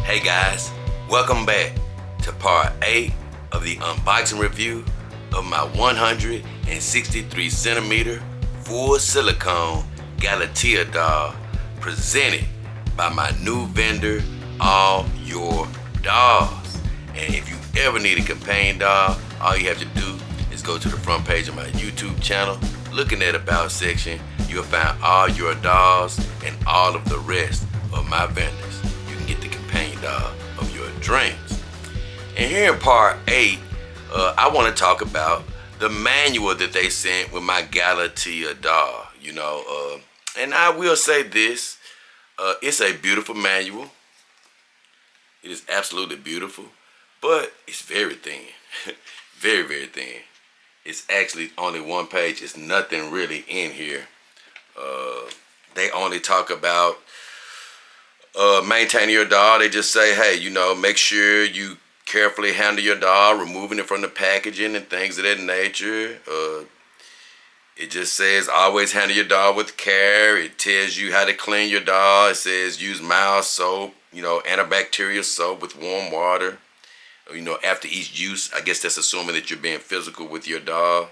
Hey guys, welcome back to part 8 of the unboxing review of my 163 centimeter full silicone Galatea doll presented by my new vendor, AllYourDolls. And if you ever need a companion doll, all you have to do is go to the front page of my YouTube channel. Look in that about section, you'll find all your dolls and all of the rest of my vendors. You can get the companion doll of your dreams. And here in part 8, I want to talk about the manual that they sent with my Galatea doll. And I will say this, it's a beautiful manual. It is absolutely beautiful, but it's very thin. Very, very thin. It's actually only one page. It's nothing really in here. They only talk about maintaining your doll. They just say, hey, make sure you carefully handle your doll, removing it from the packaging and things of that nature. It just says always handle your doll with care. It tells you how to clean your doll. It says use mild soap, antibacterial soap with warm water. After each use. I guess that's assuming that you're being physical with your doll.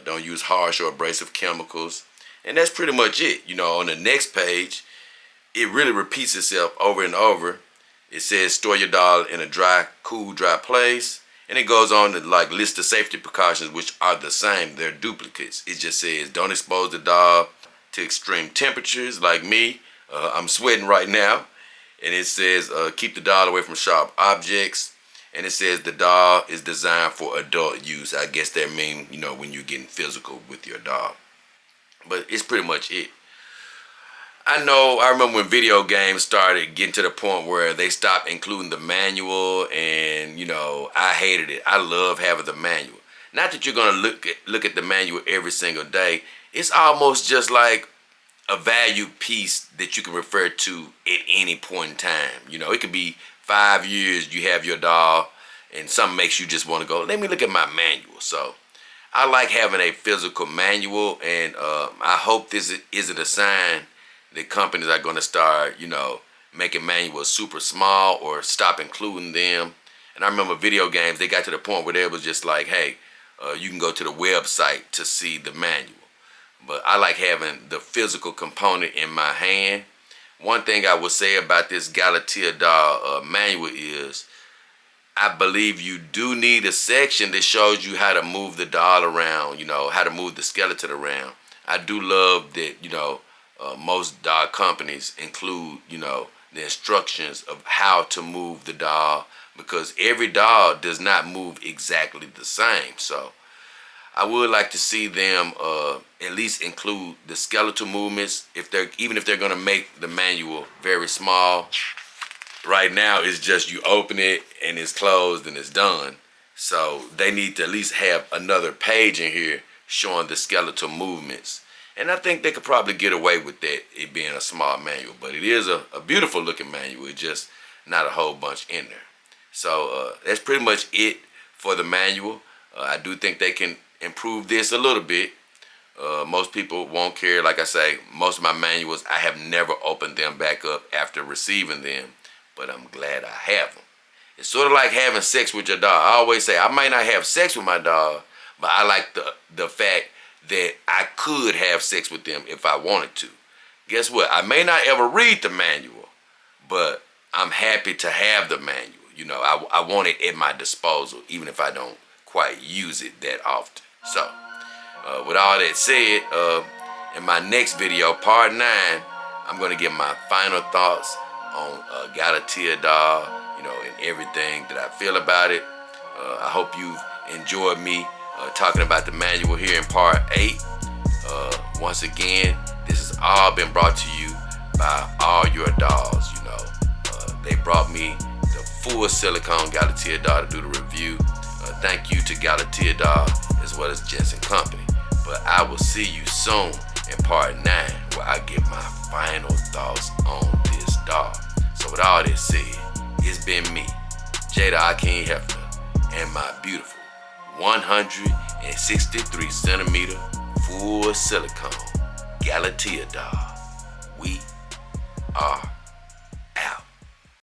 Don't use harsh or abrasive chemicals. And that's pretty much it. On the next page, it really repeats itself over and over. It says store your doll in a cool, dry place. And it goes on to list the safety precautions, which are the same. They're duplicates. It just says don't expose the doll to extreme temperatures like me. I'm sweating right now. And it says keep the doll away from sharp objects. And it says the doll is designed for adult use. I guess that means, when you're getting physical with your doll. But it's pretty much it. I remember when video games started getting to the point where they stopped including the manual, and, I hated it. I love having the manual. Not that you're going to look at the manual every single day. It's almost just like a value piece that you can refer to at any point in time. It could be 5 years you have your doll and something makes you just want to go, let me look at my manual. So I like having a physical manual, and I hope this isn't a sign that companies are going to start, making manuals super small or stop including them. And I remember video games, they got to the point where they was just like, hey, you can go to the website to see the manual. But I like having the physical component in my hand. One thing I would say about this Galatea doll manual is I believe you do need a section that shows you how to move the doll around, how to move the skeleton around. I do love that, most doll companies include, the instructions of how to move the doll, because every doll does not move exactly the same. So I would like to see them at least include the skeletal movements, even if they're going to make the manual very small. Right now it's just you open it and it's closed and it's done. So they need to at least have another page in here showing the skeletal movements. And I think they could probably get away with that, it being a small manual. But it is a beautiful looking manual. It's just not a whole bunch in there. So that's pretty much it for the manual. I do think they can improve this a little bit. Most people won't care. Like I say, most of my manuals, I have never opened them back up after receiving them. But I'm glad I have them. It's sort of like having sex with your dog. I always say I might not have sex with my dog, but I like the fact that I could have sex with them if I wanted to. Guess what? I may not ever read the manual, but I'm happy to have the manual. I want it at my disposal, even if I don't quite use it that often. So, with all that said, in my next video, part 9, I'm going to give my final thoughts on Galatea doll, and everything that I feel about it. I hope you've enjoyed me talking about the manual here in part 8. Once again, this has all been brought to you by AllYourDolls. They brought me the full silicone Galatea doll to do the review. Thank you to Galatea doll as well as Jensen Company. But I will see you soon in part 9, where I give my final thoughts on this doll. So with all this said, it's been me, JayDollKingHefner, and my beautiful 163 centimeter full silicone Galatea doll. We are